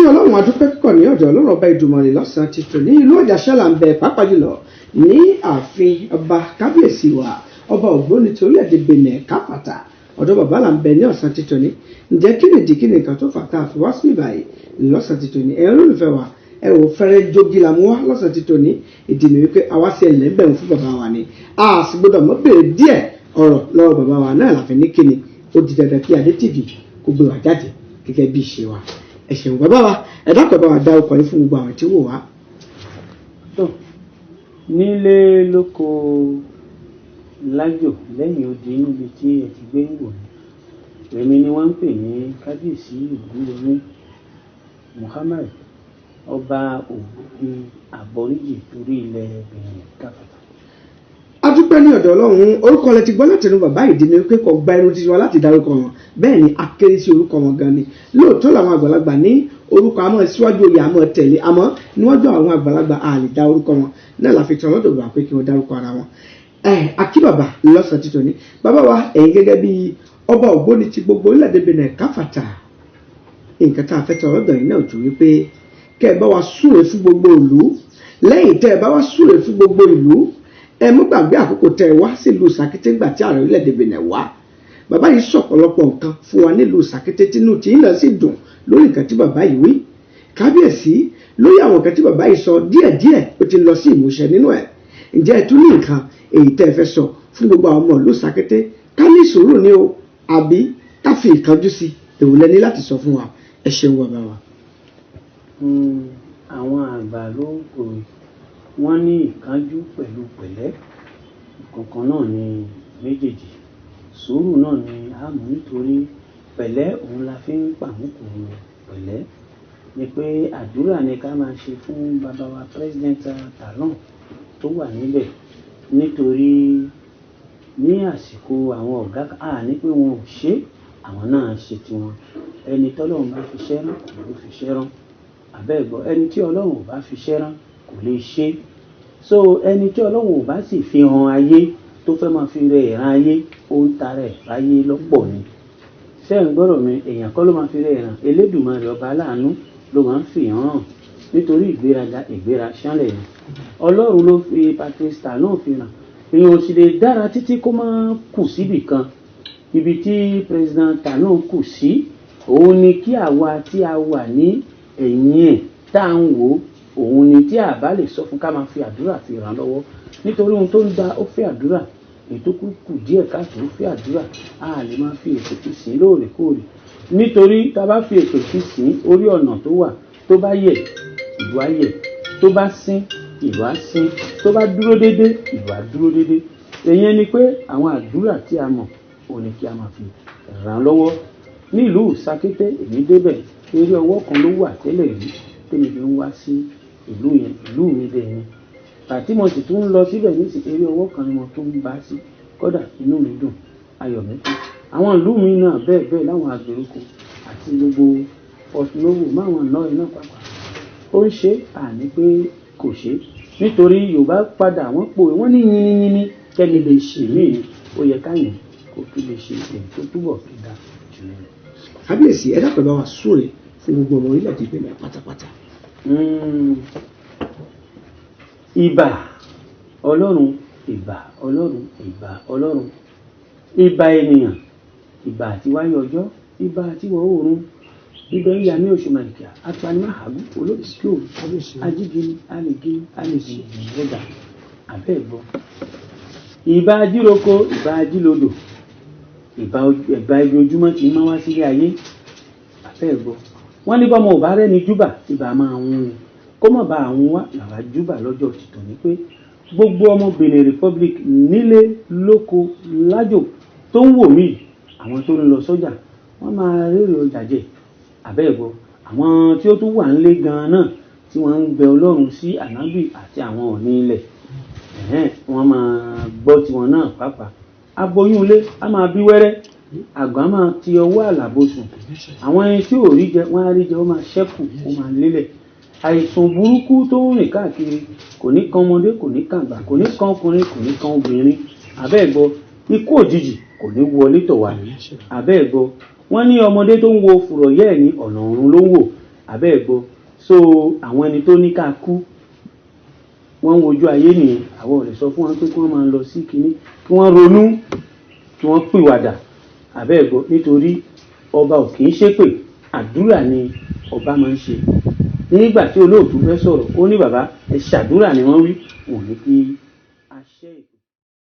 ọlọ́run adúpẹ́ púpọ̀ ní ọ̀dọ̀ ọlọ́run ọba ìdùmarè lọ́sàn-án ti tò ní ìlú Ọ̀jàṣẹ́là ń bẹ pàápàá jùlọ ní ààfin ọba kábíyèsí wa ọba Ògbóni ti orílẹ̀-èdè Benin Káfàtà ọ̀dọ̀ bàbá là ń bẹ ní ọ̀sán ti tò ní. ǹjẹ́ kí ni nǹkan tó fà tá a fi wá sí ìbàyè lọ́sàn ti tò ní ẹ̀rọ olùfẹ́ wa ẹ ò fẹ́rẹ́ jogi la mú wá lọ́sàn ti tò ní ìdí ni wípé àwa sí ẹ̀lẹ́bẹ̀rún fún bàbá wa ni a sì gbọ́dọ̀ mọ́ bèrè díẹ̀ ọ̀rọ̀ lọ́wọ́ bàbá wa náà láfi ní kíni ó di dandan kí Adé TV kó gbé wa jáde gẹ́gẹ́ bí ìṣe wa. ẹ ṣeun bàbá wa ẹ dákọ̀ bá wa dá ọkọ̀ yìí fún gbogbo àwọn tí wò wá. nílé lóko lájò lẹ́yìn odi níbi tí ẹ ti gbé ń wò ní èmi ni wọ́n ń pè ní kábíyèsí Ògúnrọ̀mí Muhammad ọba Ògbóni àbọ̀ríjì torí ilẹ̀ Benin Káfàtà. a dúpẹ́ ní ọ̀dọ̀ ọlọ́run orúkọ lẹ ti gbọ́ láti ẹnu bàbá ìdí ni pé kò gba ẹnu títí wa láti dárúkọ wọn bẹ́ẹ̀ ni akéré sí orúkọ wọn gan ni lóòótọ́ làwọn àgbàlagbà ní orúkọ àmọ́ síwájú oyè àmọ́ tẹ̀lé àmọ́ níwájú àwọn àgbàlagbà a lè dá orúkọ wọn náà la fi tọ́ lọ́dọ̀ gbà pé kí wọ́n dárúkọ ara wọn. akíbàbà lọ́sàn títọ́ ni bàbá wa ẹ̀yin gẹ́gẹ́ bí ọba Ògbóni ti gbogbo orílẹ̀-èdè Benin Káfàtà nǹkan tá a fẹ́ tọ́ lọ́dọ̀ yìí náà jù wípé kẹ́ ẹ bá wa súre fún gbogbo ìlú lẹ́yìn tẹ́ ẹ bá wa súre fún gbogbo ìlú ẹ mú gbàgbé àkókò tẹ́ ẹ wá sílùú Sàkété ńgbà tí ààrẹ orílẹ̀-èdè Benin wá bàbá yìí sọ̀pọ̀lọpọ̀ nǹkan fún wa nílùú Sàkété tínú tí ń lọ sí dùn lórí nǹkan tí bàbá yìí wí kábíyèsí lórí àwọn nǹkan tí bàbá yìí sọ díẹ̀díẹ̀ ó ti lọ sí ìmúṣẹ nínú ẹ̀ ǹjẹ́ ẹ tún ní nǹkan èyí tẹ́ ẹ fẹ́ sọ fún gbogbo àwọn ọmọ ìlú Sàkété ká ní sùúrù ni o àbí ká fi ìkánjú sí èwo lẹ ní láti sọ fún wa ẹ ṣeun bàbá wa. àwọn àgbà ló ń pòwe wọ́n ní ìkánjú pẹ̀lú pẹ̀lẹ́ ìkọ̀ọ̀kan náà ní méjèèjì sùúrù náà ni a mú nítorí pẹ̀lẹ́ òun la fi ń pàmùkùrù pẹ̀lẹ́ ni pé àdúrà ni ká máa ṣe fún bàbá wa president Talon tó wà níbẹ̀ nítorí ní àsìkò àwọn ọ̀gá ní pé wọn ò ṣe àwọn náà ṣe tiwọn ẹni tọ́lọ́run bá fi ṣẹ́ rán kò ló fi ṣẹ́ rán àbẹ́ẹ̀gbọ́ ẹni tí Ọlọ́run ò bá fi ṣẹ́ rán kò lè ṣe so ẹni tí Ọlọ́run ò bá sì fi hàn ayé tó fẹ́ máa fi rẹ ìran ayé ó ń tarẹ̀ láyé lọ́pọ̀ ni ṣé ń gbọ́dọ̀ mi èèyàn kọ́ ló máa fi rẹ ìran Elédùmarè ọba aláàánú ló máa ń fi hàn nítorí ìgbéra ṣánlẹ̀ ni Ọlọ́run ló fi Patrice Talon fi hàn èèyàn ò sì lè dára títí kó má kù síbì kan ibi tí president Talon kù sí òun ni kí àwa tí a wà ní ẹ̀yìn ẹ̀ tá à ń wò òun ni tí a bá lè sọ fún ká máa fi àdúrà fi ràn lọ́wọ́ nítorí ohun tó ń da ó fẹ́ àdúrà ètò kù díẹ̀ káàtó ó fẹ́ àdúrà a lè máa fi ètò fi sìn lóòrèkóòrè nítorí tá a bá fi ètò fi sìn orí ọ̀nà tó wà tó bá yẹ̀ ìlú á yẹ̀ tó bá sín ìlú á sín tó bá dúró déédé ìlú á dúró déédé èyí ni pé àwọn àdúrà tí a mọ̀ òun ni kí a máa fi ràn lọ́wọ́ nílùú Sàkété èmi débẹ̀ eré ọwọ́ kan ló wà tẹ́lẹ̀ rí tẹ́mi fi ń wá sí ìlú yẹn ìlú mi dẹ̀ ni àti mo sì tún ń lọ síbẹ̀ ní eré ọwọ́ kan ni mo tún ń bá sí kódà inú mi dùn ayọ̀ mi kú àwọn ìlú mi náà bẹ́ẹ̀ bẹ́ẹ̀ láwọn àgbèríko àti gbogbo ọ̀túnlówó máwọn náà iná pàpà ó ń ṣe àní pé kò ṣe nítorí Yorùbá padà wọ́n pòwe wọ́n ní yínníyínní kẹ́ni lè ṣe míì ó yẹ káyìn kó tún lè ṣe èyí tó túbọ̀ fi dá jù lọ. kábíyèsí ẹ dákọ̀ bá wa súre fún gbogbo ọmọ orílẹ̀-èdè Benin pátápátá. ìbà Ọlọ́run ìbà Ọlọ́run ìbà Ọlọ́run ìbà ènìyàn ìbà àtiwáyé ọjọ́ ìbà àtiwọ̀ oòrùn ìbà ìyá ní oṣù màlìkà apanimáhàbù olóòtú ajígini alègini alègini ìrẹ́dà abẹ́ẹ̀gbọ́ ìbà ajíroko ìbà ajílodò ìbà ibi ojúmọ́ ti máa wá sílé ayé abẹ́ẹ̀gbọ́ wọ́n ní bọ́mọ ò bá rẹ́ni júbà ìbà máa ń ni kó mọ̀ bá àwọn wá làwà júbà lọ́jọ́ tìtọ̀ ní pé gbogbo ọmọ Benin Republic nílé lóko lájò tó ń wò mí àwọn tó ń lọ sọ́jà wọ́n máa rèrè ọjà jẹ àbẹ́ẹ̀gbọ́ àwọn tí ó tún wà nílé gan-an náà tí wọ́n ń bẹ Ọlọ́run sí ànábì àti àwọn òní ilẹ̀ wọ́n máa gbọ́ tiwọn náà pàápàá aboyún ilé á máa bí wẹ́rẹ́ àgbà máa ti ọwọ́ àlàbòsùn àwọn ẹni tí ò rí jẹ wọ́n á rí jẹ ó máa ṣẹ́kù ó máa lélẹ̀ àìsàn burúkú tó ń rìn káàkiri kò ní kan ọmọdé kò ní kan àgbà kò ní kan ọkùnrin kò ní kan obìnrin àbẹ́ẹ̀gbọ́ ikú òjijì kò ní wọlé tọ̀ wá àbẹ́ẹ̀gbọ́ wọ́n ní ọmọdé tó ń wo fùrọ̀yẹ́ ẹ̀ ní ọ̀nà ọ̀run ló ń wò àbẹ́ ẹ̀gbọ́. So àwọn ẹni tó ní ká kú wọ́n ń wojú ayé nìyẹn, àwọn ò lè sọ fún wọn pé kí wọ́n máa lọ sí kinní, kí wọ́n ronú, kí wọ́n pìwàdà, àbẹ́ ẹ̀gbọ́, nítorí ọba ò kì í ṣépè, àdúrà ni ọba máa ń ṣe. Nígbà tí olóòtú fẹ́ sọ̀rọ̀ ó ní bàbá ẹ ṣàdúrà ni wọ́n wí, wọn ò ní kí